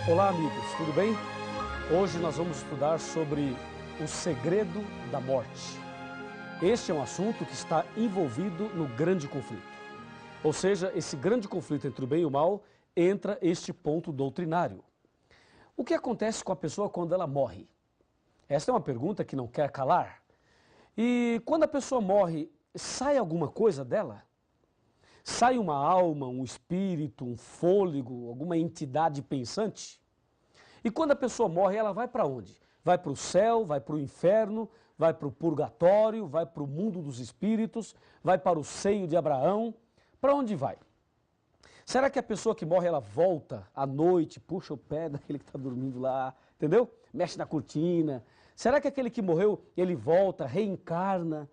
Olá, amigos, tudo bem? Hoje nós vamos estudar sobre o segredo da morte. Este é um assunto que está envolvido no grande conflito. Ou seja, esse grande conflito entre o bem e o mal entra este ponto doutrinário. O que acontece com a pessoa quando ela morre? Esta é uma pergunta que não quer calar. E quando a pessoa morre, sai alguma coisa dela? Sai uma alma, um espírito, um fôlego, alguma entidade pensante? E quando a pessoa morre, ela vai para onde? Vai para o céu, vai para o inferno, vai para o purgatório, vai para o mundo dos espíritos, vai para o seio de Abraão. Para onde vai? Será que a pessoa que morre, ela volta à noite, puxa o pé daquele que está dormindo lá, entendeu? Mexe na cortina. Será que aquele que morreu, ele volta, reencarna?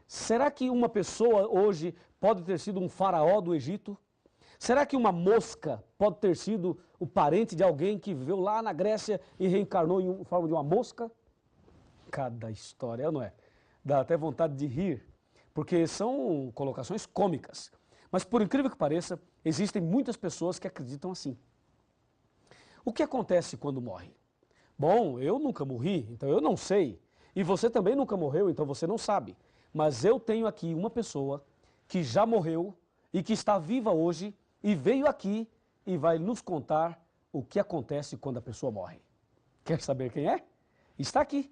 Será que uma pessoa hoje pode ter sido um faraó do Egito? Será que uma mosca pode ter sido o parente de alguém que viveu lá na Grécia e reencarnou em forma de uma mosca? Cada história, não é? Dá até vontade de rir, porque são colocações cômicas. Mas por incrível que pareça, existem muitas pessoas que acreditam assim. O que acontece quando morre? Bom, eu nunca morri, então eu não sei. E você também nunca morreu, então você não sabe. Mas eu tenho aqui uma pessoa que já morreu e que está viva hoje e veio aqui e vai nos contar o que acontece quando a pessoa morre. Quer saber quem é? Está aqui.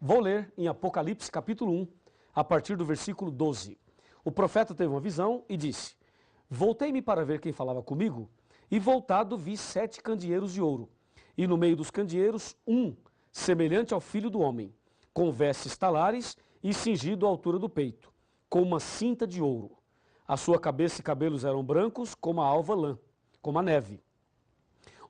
Vou ler em Apocalipse capítulo 1, a partir do versículo 12. O profeta teve uma visão e disse: Voltei-me para ver quem falava comigo, e voltado vi 7 candeeiros de ouro, e no meio dos candeeiros semelhante ao filho do homem, com vestes talares e cingido à altura do peito, com uma cinta de ouro. A sua cabeça e cabelos eram brancos como a alva lã, como a neve.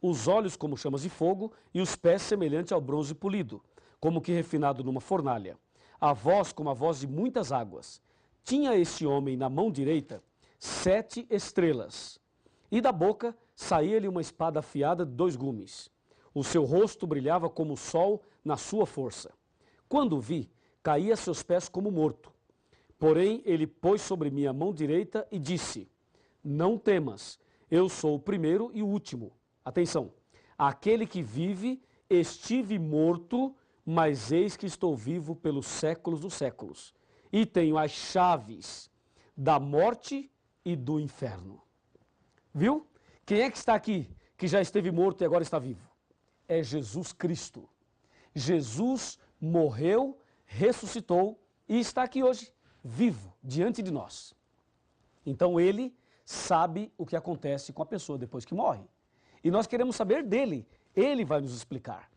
Os olhos como chamas de fogo e os pés semelhante ao bronze polido, como que refinado numa fornalha. A voz como a voz de muitas águas. Tinha este homem na mão direita 7 estrelas, e da boca saía-lhe uma espada afiada de 2 gumes. O seu rosto brilhava como o sol na sua força. Quando o vi, caí a seus pés como morto. Porém, ele pôs sobre mim a mão direita e disse: Não temas, eu sou o primeiro e o último. Atenção, aquele que vive, estive morto, mas eis que estou vivo pelos séculos dos séculos. E tenho as chaves da morte e do inferno. Viu? Quem é que está aqui, que já esteve morto e agora está vivo? É Jesus Cristo. Jesus morreu, ressuscitou e está aqui hoje, vivo, diante de nós. Então ele sabe o que acontece com a pessoa depois que morre. E nós queremos saber dele, ele vai nos explicar.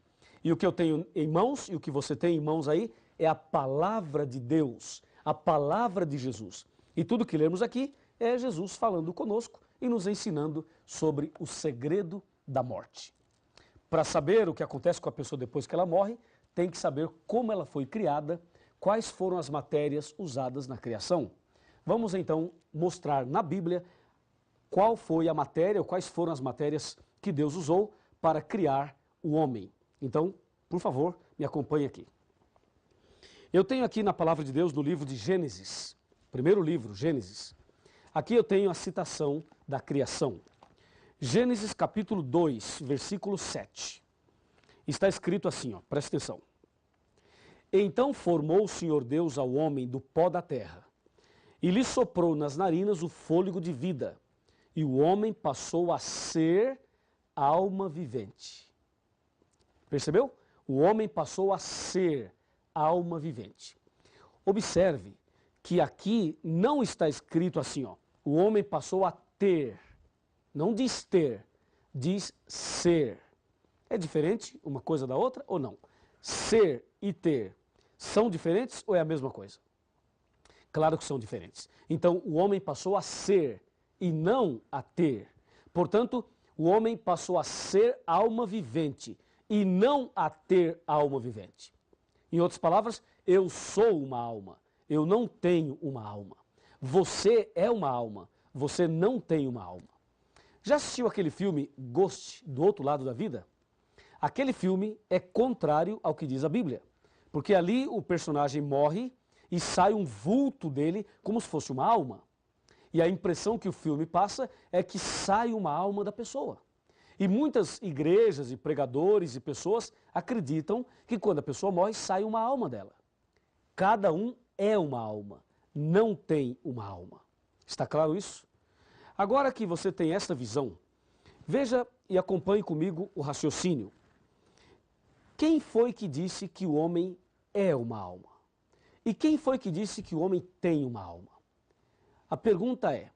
E o que eu tenho em mãos e o que você tem em mãos aí é a palavra de Deus, a palavra de Jesus. E tudo que lemos aqui é Jesus falando conosco e nos ensinando sobre o segredo da morte. Para saber o que acontece com a pessoa depois que ela morre, tem que saber como ela foi criada, quais foram as matérias usadas na criação. Vamos então mostrar na Bíblia qual foi a matéria, ou quais foram as matérias que Deus usou para criar o homem. Então, por favor, me acompanhe aqui. Eu tenho aqui na palavra de Deus, no livro de Gênesis, primeiro livro, Gênesis. Aqui eu tenho a citação da criação. Gênesis capítulo 2, versículo 7. Está escrito assim, presta atenção. Então formou o Senhor Deus ao homem do pó da terra, e lhe soprou nas narinas o fôlego de vida, e o homem passou a ser alma vivente. Percebeu? O homem passou a ser alma vivente. Observe que aqui não está escrito assim, o homem passou a ter. Não diz ter, diz ser. É diferente uma coisa da outra ou não? Ser e ter são diferentes ou é a mesma coisa? Claro que são diferentes. Então, o homem passou a ser e não a ter. Portanto, o homem passou a ser alma vivente e não a ter alma vivente. Em outras palavras, eu sou uma alma, eu não tenho uma alma. Você é uma alma, você não tem uma alma. Já assistiu aquele filme Ghost, do outro lado da vida? Aquele filme é contrário ao que diz a Bíblia, porque ali o personagem morre e sai um vulto dele como se fosse uma alma. E a impressão que o filme passa é que sai uma alma da pessoa. E muitas igrejas e pregadores e pessoas acreditam que quando a pessoa morre, sai uma alma dela. Cada um é uma alma, não tem uma alma. Está claro isso? Agora que você tem esta visão, veja e acompanhe comigo o raciocínio. Quem foi que disse que o homem é uma alma? E quem foi que disse que o homem tem uma alma? A pergunta é,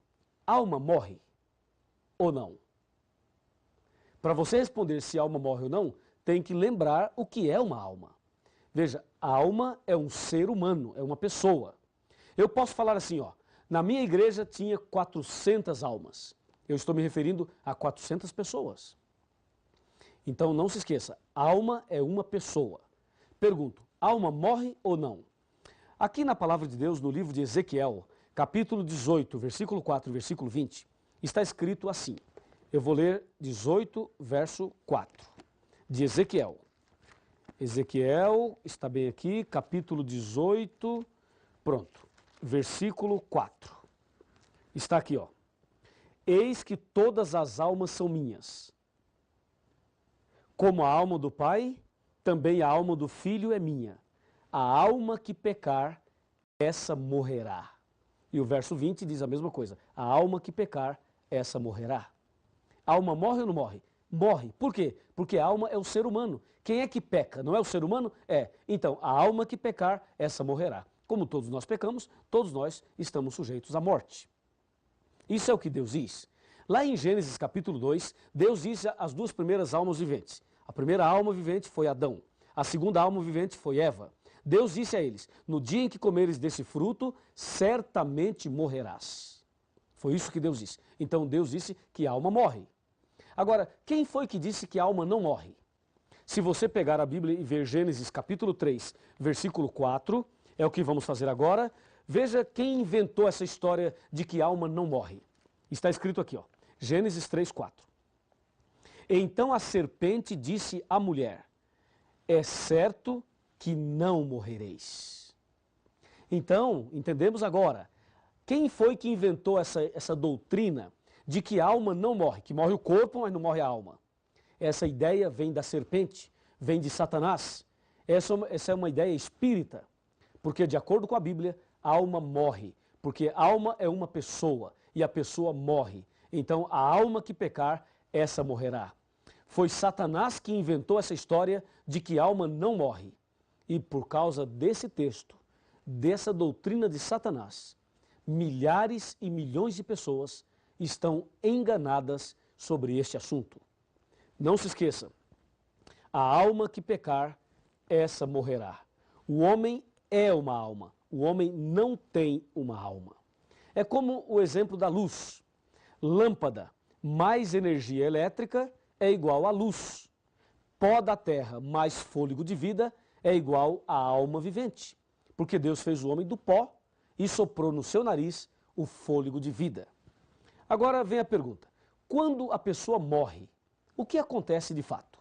alma morre ou não? Para você responder se a alma morre ou não, tem que lembrar o que é uma alma. Veja, a alma é um ser humano, é uma pessoa. Eu posso falar assim, ó, na minha igreja tinha 400 almas. Eu estou me referindo a 400 pessoas. Então não se esqueça, alma é uma pessoa. Pergunto, alma morre ou não? Aqui na palavra de Deus, no livro de Ezequiel, capítulo 18, versículo 4 e versículo 20, está escrito assim. Eu vou ler 18, verso 4, de Ezequiel. Ezequiel, está bem aqui, capítulo 18, pronto, versículo 4. Está aqui, ó. Eis que todas as almas são minhas. Como a alma do Pai, também a alma do Filho é minha. A alma que pecar, essa morrerá. E o verso 20 diz a mesma coisa. A alma que pecar, essa morrerá. A alma morre ou não morre? Morre. Por quê? Porque a alma é o ser humano. Quem é que peca? Não é o ser humano? É. Então, a alma que pecar, essa morrerá. Como todos nós pecamos, todos nós estamos sujeitos à morte. Isso é o que Deus diz. Lá em Gênesis capítulo 2, Deus diz as duas primeiras almas viventes. A primeira alma vivente foi Adão. A segunda alma vivente foi Eva. Deus disse a eles, no dia em que comeres desse fruto, certamente morrerás. Foi isso que Deus disse. Então Deus disse que a alma morre. Agora, quem foi que disse que a alma não morre? Se você pegar a Bíblia e ver Gênesis capítulo 3, versículo 4, é o que vamos fazer agora, veja quem inventou essa história de que a alma não morre. Está escrito aqui, ó, Gênesis 3, 4. Então a serpente disse à mulher, é certo que não morrereis. Então, entendemos agora, quem foi que inventou essa doutrina de que a alma não morre, que morre o corpo, mas não morre a alma? Essa ideia vem da serpente, vem de Satanás. Essa é uma ideia espírita, porque de acordo com a Bíblia, a alma morre, porque a alma é uma pessoa e a pessoa morre. Então, a alma que pecar, essa morrerá. Foi Satanás que inventou essa história de que a alma não morre. E por causa desse texto, dessa doutrina de Satanás, milhares e milhões de pessoas estão enganadas sobre este assunto. Não se esqueça, a alma que pecar, essa morrerá. O homem é uma alma, o homem não tem uma alma. É como o exemplo da luz. Lâmpada mais energia elétrica é igual a luz. Pó da terra mais fôlego de vida é igual a alma vivente. Porque Deus fez o homem do pó e soprou no seu nariz o fôlego de vida. Agora vem a pergunta, quando a pessoa morre, o que acontece de fato?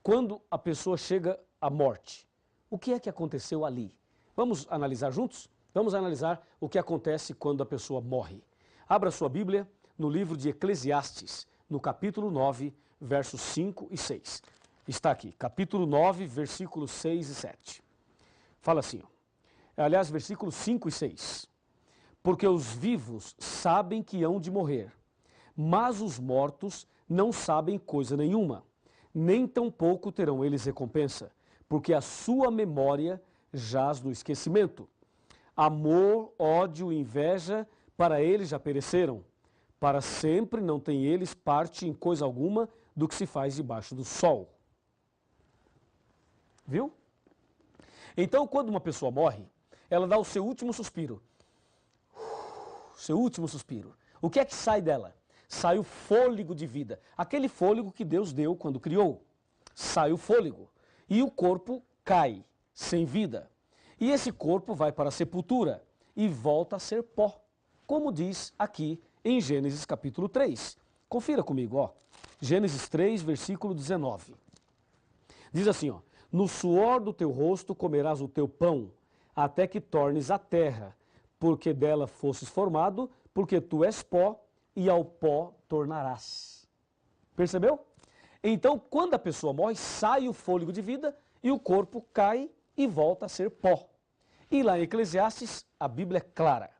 Quando a pessoa chega à morte, o que é que aconteceu ali? Vamos analisar juntos? Vamos analisar o que acontece quando a pessoa morre. Abra sua Bíblia no livro de Eclesiastes, no capítulo 9, versos 5 e 6. Está aqui, capítulo 9, versículos 6 e 7. Fala assim, ó. Aliás, versículos 5 e 6. Porque os vivos sabem que hão de morrer, mas os mortos não sabem coisa nenhuma, nem tampouco terão eles recompensa, porque a sua memória jaz no esquecimento. Amor, ódio e inveja, para eles já pereceram. Para sempre não têm eles parte em coisa alguma do que se faz debaixo do sol. Viu? Então, quando uma pessoa morre, ela dá o seu último suspiro. Seu último suspiro. O que é que sai dela? Sai o fôlego de vida. Aquele fôlego que Deus deu quando criou. Sai o fôlego. E o corpo cai, sem vida. E esse corpo vai para a sepultura e volta a ser pó. Como diz aqui em Gênesis capítulo 3. Confira comigo, ó. Gênesis 3, versículo 19. Diz assim, ó. No suor do teu rosto comerás o teu pão, até que tornes a terra, porque dela fosses formado, porque tu és pó, e ao pó tornarás. Percebeu? Então, quando a pessoa morre, sai o fôlego de vida e o corpo cai e volta a ser pó. E lá em Eclesiastes, a Bíblia é clara.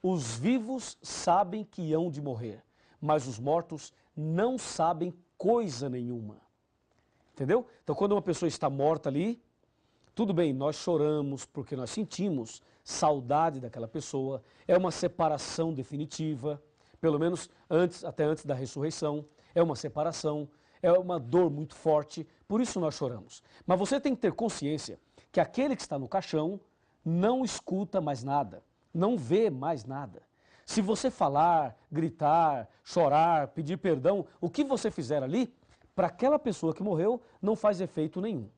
Os vivos sabem que hão de morrer, mas os mortos não sabem coisa nenhuma. Entendeu? Então, quando uma pessoa está morta ali, tudo bem, nós choramos porque nós sentimos saudade daquela pessoa, é uma separação definitiva, pelo menos até antes da ressurreição, é uma separação, é uma dor muito forte, por isso nós choramos. Mas você tem que ter consciência que aquele que está no caixão não escuta mais nada, não vê mais nada. Se você falar, gritar, chorar, pedir perdão, o que você fizer ali, para aquela pessoa que morreu, não faz efeito nenhum.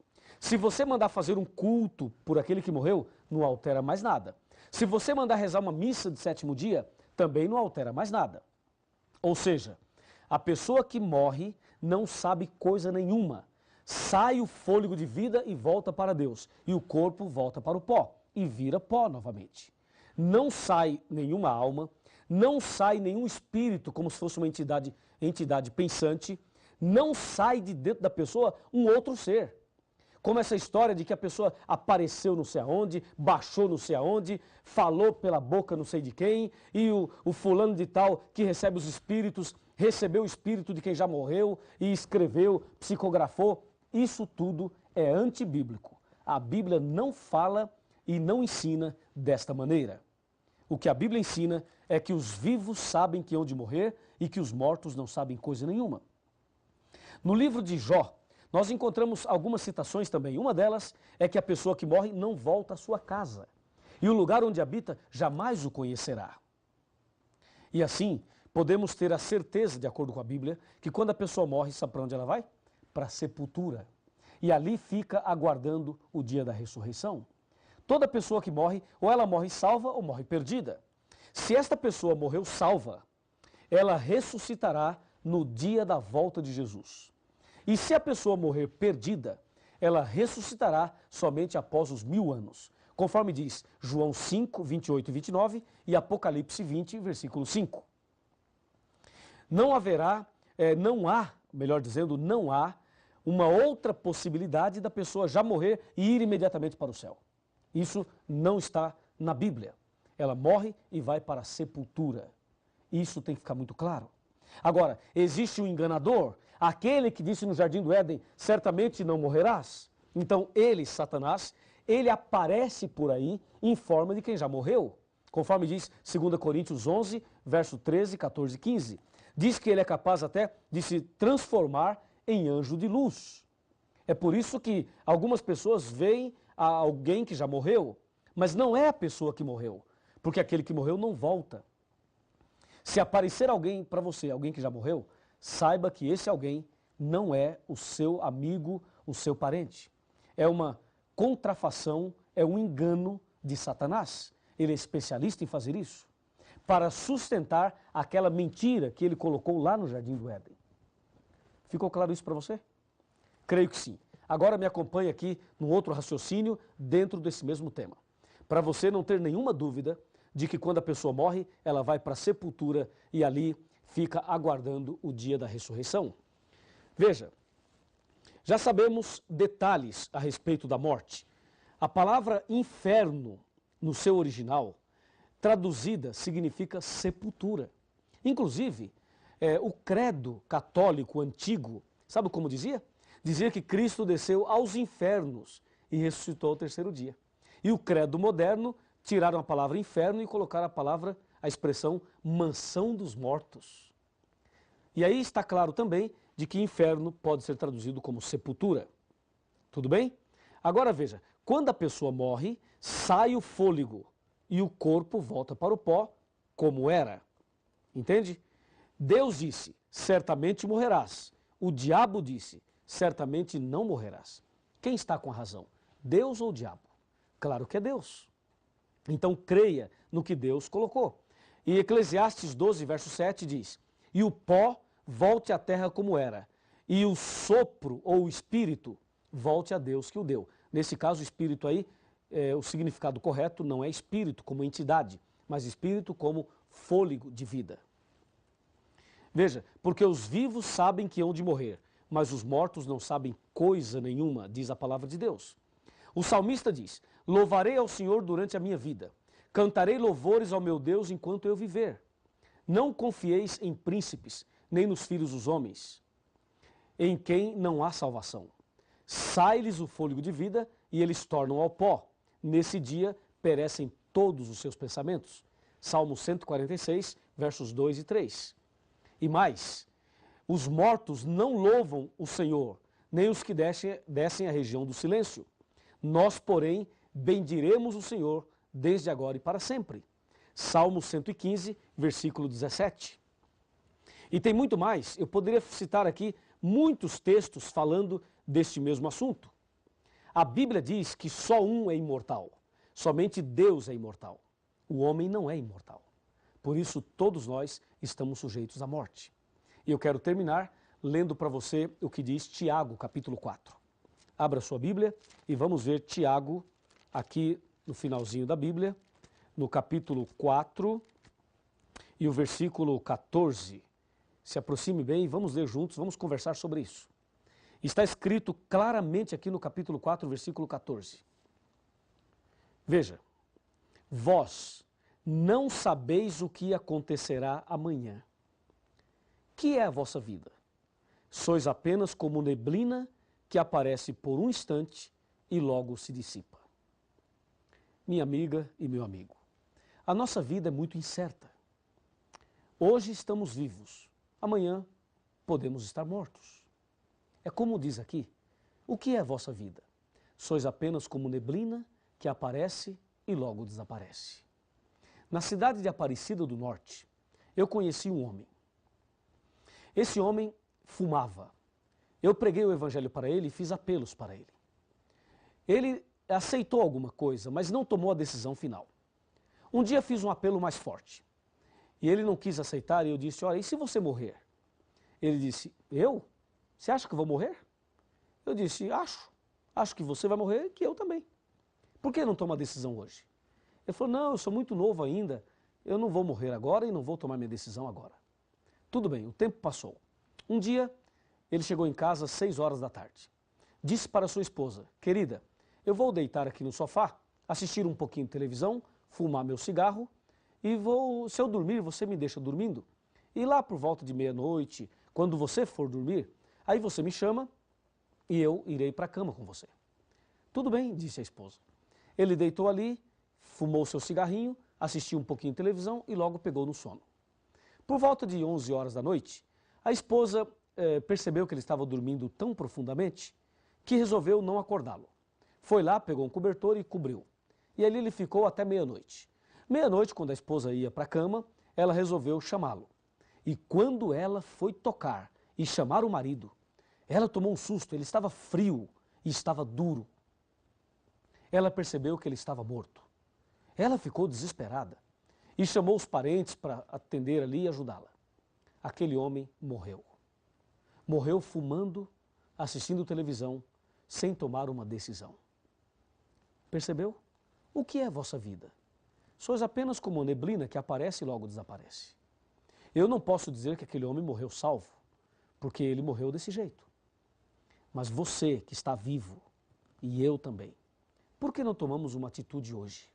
Se você mandar fazer um culto por aquele que morreu, não altera mais nada. Se você mandar rezar uma missa de sétimo dia, também não altera mais nada. Ou seja, a pessoa que morre não sabe coisa nenhuma. Sai o fôlego de vida e volta para Deus. E o corpo volta para o pó e vira pó novamente. Não sai nenhuma alma, não sai nenhum espírito como se fosse uma entidade pensante, não sai de dentro da pessoa um outro ser. Como essa história de que a pessoa apareceu não sei aonde, baixou não sei aonde, falou pela boca não sei de quem, e o fulano de tal que recebe os espíritos, recebeu o espírito de quem já morreu e escreveu, psicografou. Isso tudo é antibíblico. A Bíblia não fala e não ensina desta maneira. O que a Bíblia ensina é que os vivos sabem que hão de morrer e que os mortos não sabem coisa nenhuma. No livro de Jó, nós encontramos algumas citações também. Uma delas é que a pessoa que morre não volta à sua casa. E o lugar onde habita jamais o conhecerá. E assim, podemos ter a certeza, de acordo com a Bíblia, que quando a pessoa morre, sabe para onde ela vai? Para a sepultura. E ali fica aguardando o dia da ressurreição. Toda pessoa que morre, ou ela morre salva ou morre perdida. Se esta pessoa morreu salva, ela ressuscitará no dia da volta de Jesus. E se a pessoa morrer perdida, ela ressuscitará somente após os 1000 anos, conforme diz João 5, 28 e 29 e Apocalipse 20, versículo 5. Não há uma outra possibilidade da pessoa já morrer e ir imediatamente para o céu. Isso não está na Bíblia. Ela morre e vai para a sepultura. Isso tem que ficar muito claro. Agora, existe um enganador, aquele que disse no Jardim do Éden, certamente não morrerás. Então ele, Satanás, ele aparece por aí em forma de quem já morreu. Conforme diz 2 Coríntios 11, verso 13, 14 e 15. Diz que ele é capaz até de se transformar em anjo de luz. É por isso que algumas pessoas veem a alguém que já morreu, mas não é a pessoa que morreu, porque aquele que morreu não volta. Se aparecer alguém para você, alguém que já morreu, saiba que esse alguém não é o seu amigo, o seu parente. É uma contrafação, é um engano de Satanás. Ele é especialista em fazer isso, para sustentar aquela mentira que ele colocou lá no Jardim do Éden. Ficou claro isso para você? Creio que sim. Agora me acompanhe aqui num outro raciocínio dentro desse mesmo tema. Para você não ter nenhuma dúvida de que quando a pessoa morre, ela vai para a sepultura e ali fica aguardando o dia da ressurreição. Veja, já sabemos detalhes a respeito da morte. A palavra inferno, no seu original, traduzida, significa sepultura. Inclusive, o credo católico antigo, sabe como dizia? Dizia que Cristo desceu aos infernos e ressuscitou ao terceiro dia. E o credo moderno tiraram a palavra inferno e colocaram a expressão mansão dos mortos. E aí está claro também de que inferno pode ser traduzido como sepultura. Tudo bem? Agora veja, quando a pessoa morre, sai o fôlego e o corpo volta para o pó como era. Entende? Deus disse, certamente morrerás. O diabo disse, certamente não morrerás. Quem está com a razão? Deus ou o diabo? Claro que é Deus. Então creia no que Deus colocou. E Eclesiastes 12, verso 7 diz, e o pó volte à terra como era, e o sopro ou o espírito volte a Deus que o deu. Nesse caso, o espírito aí, o significado correto não é espírito como entidade, mas espírito como fôlego de vida. Veja, porque os vivos sabem que hão de morrer, mas os mortos não sabem coisa nenhuma, diz a palavra de Deus. O salmista diz: louvarei ao Senhor durante a minha vida, cantarei louvores ao meu Deus enquanto eu viver. Não confieis em príncipes, nem nos filhos dos homens, em quem não há salvação. Sai-lhes o fôlego de vida e eles tornam ao pó. Nesse dia perecem todos os seus pensamentos. Salmo 146, versos 2 e 3. E mais, os mortos não louvam o Senhor, nem os que descem à região do silêncio. Nós, porém, bendiremos o Senhor desde agora e para sempre. Salmo 115, versículo 17. E tem muito mais, eu poderia citar aqui muitos textos falando deste mesmo assunto. A Bíblia diz que só um é imortal, somente Deus é imortal. O homem não é imortal. Por isso, todos nós estamos sujeitos à morte. E eu quero terminar lendo para você o que diz Tiago, capítulo 4. Abra sua Bíblia e vamos ver Tiago aqui no finalzinho da Bíblia, no capítulo 4 e o versículo 14. Se aproxime bem e vamos ler juntos, vamos conversar sobre isso. Está escrito claramente aqui no capítulo 4, versículo 14. Veja, vós não sabeis o que acontecerá amanhã. Que é a vossa vida? Sois apenas como neblina que aparece por um instante e logo se dissipa. Minha amiga e meu amigo, a nossa vida é muito incerta. Hoje estamos vivos, amanhã podemos estar mortos. É como diz aqui, o que é a vossa vida? Sois apenas como neblina que aparece e logo desaparece. Na cidade de Aparecida do Norte, eu conheci um homem. Esse homem fumava. Eu preguei o evangelho para ele e fiz apelos para ele. Ele aceitou alguma coisa, mas não tomou a decisão final. Um dia fiz um apelo mais forte. E ele não quis aceitar e eu disse, olha, e se você morrer? Ele disse, eu? Você acha que eu vou morrer? Eu disse, acho. Acho que você vai morrer e que eu também. Por que não toma a decisão hoje? Ele falou, não, eu sou muito novo ainda, eu não vou morrer agora e não vou tomar minha decisão agora. Tudo bem, o tempo passou. Um dia, ele chegou em casa às 6 horas da tarde. Disse para sua esposa, querida, eu vou deitar aqui no sofá, assistir um pouquinho de televisão, fumar meu cigarro e se eu dormir, você me deixa dormindo. E lá por volta de meia-noite, quando você for dormir, aí você me chama e eu irei para a cama com você. Tudo bem, disse a esposa. Ele deitou ali, fumou seu cigarrinho, assistiu um pouquinho de televisão e logo pegou no sono. Por volta de 11 horas da noite, a esposa percebeu que ele estava dormindo tão profundamente que resolveu não acordá-lo. Foi lá, pegou um cobertor e cobriu. E ali ele ficou até meia-noite. Meia-noite, quando a esposa ia para a cama, ela resolveu chamá-lo. E quando ela foi tocar e chamar o marido, ela tomou um susto, ele estava frio e estava duro. Ela percebeu que ele estava morto. Ela ficou desesperada e chamou os parentes para atender ali e ajudá-la. Aquele homem morreu. Morreu fumando, assistindo televisão, sem tomar uma decisão. Percebeu? O que é a vossa vida? Sois apenas como uma neblina que aparece e logo desaparece. Eu não posso dizer que aquele homem morreu salvo, porque ele morreu desse jeito. Mas você que está vivo, e eu também, por que não tomamos uma atitude hoje?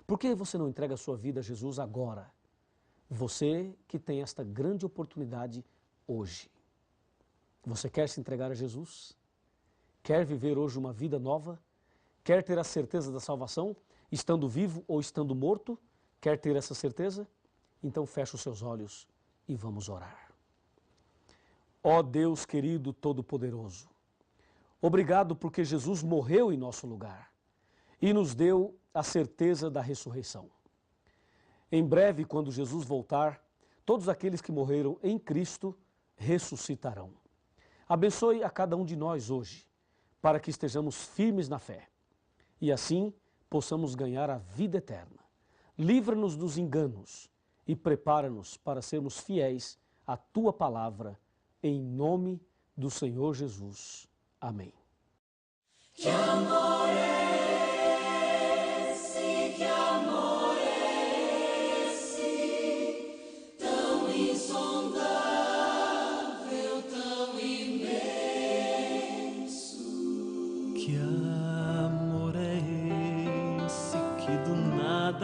Por que você não entrega a sua vida a Jesus agora? Você que tem esta grande oportunidade hoje. Você quer se entregar a Jesus? Quer viver hoje uma vida nova? Quer ter a certeza da salvação, estando vivo ou estando morto? Quer ter essa certeza? Então feche os seus olhos e vamos orar. Ó Deus querido Todo-Poderoso, obrigado porque Jesus morreu em nosso lugar e nos deu a certeza da ressurreição. Em breve, quando Jesus voltar, todos aqueles que morreram em Cristo ressuscitarão. Abençoe a cada um de nós hoje, para que estejamos firmes na fé e assim possamos ganhar a vida eterna. Livra-nos dos enganos e prepara-nos para sermos fiéis à Tua palavra, em nome do Senhor Jesus. Amém. Que amor é esse, que amor é esse, tão insondável?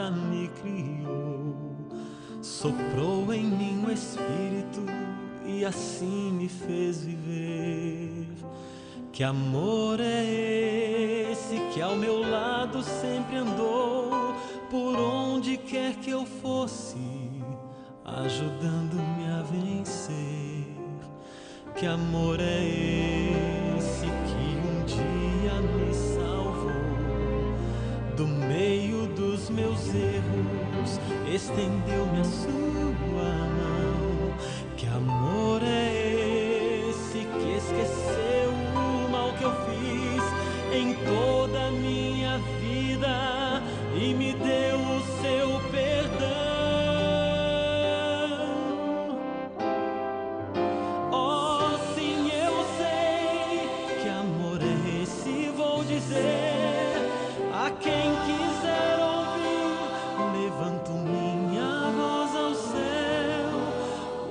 nada me criou, soprou em mim o Espírito e assim me fez viver. Que amor é esse que ao meu lado sempre andou, por onde quer que eu fosse, ajudando-me a vencer? Que amor é esse que um dia me salvou do meio dos meus erros, estendeu-me a sua mão? Que amor é esse que esqueceu o mal que eu fiz em toda a minha vida e me deu o seu perdão? Oh, sim, eu sei que amor é esse, vou dizer a quem quiser ouvir. Levanto minha voz ao céu,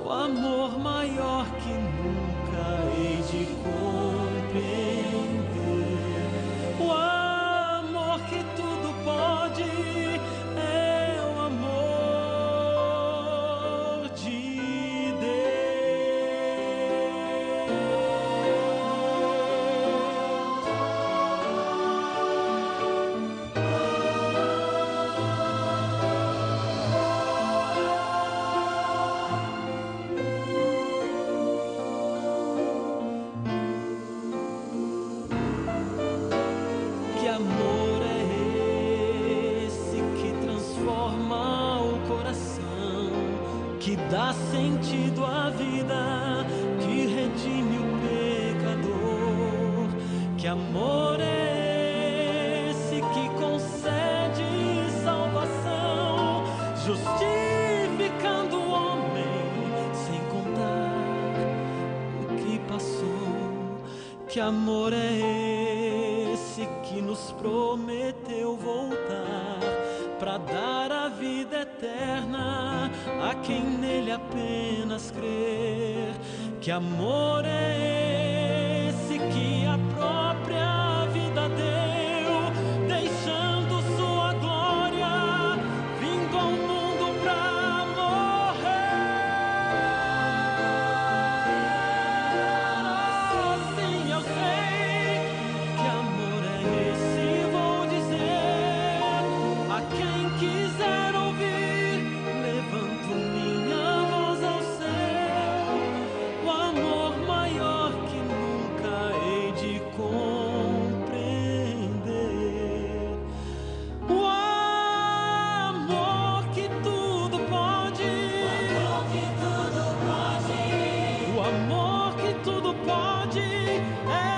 o amor maior que nunca hei de compreender. O amor que tudo pode, é o amor de Deus. Que amor é esse que transforma o coração, que dá sentido à vida, que redime o pecador? Que amor é esse que concede salvação, justificando o homem sem contar o que passou? Que amor é esse que nos prometeu voltar para dar a vida eterna a quem nele apenas crer? Que amor é esse que a própria vida deu, deixando sua glória, vindo ao mundo pra morrer? Oh, sim, eu sei que amor é esse, vou dizer a quem quiser ouvir. Levanto minha voz ao céu, o amor maior que nunca hei de compreender. O amor que tudo pode, o amor que tudo pode, é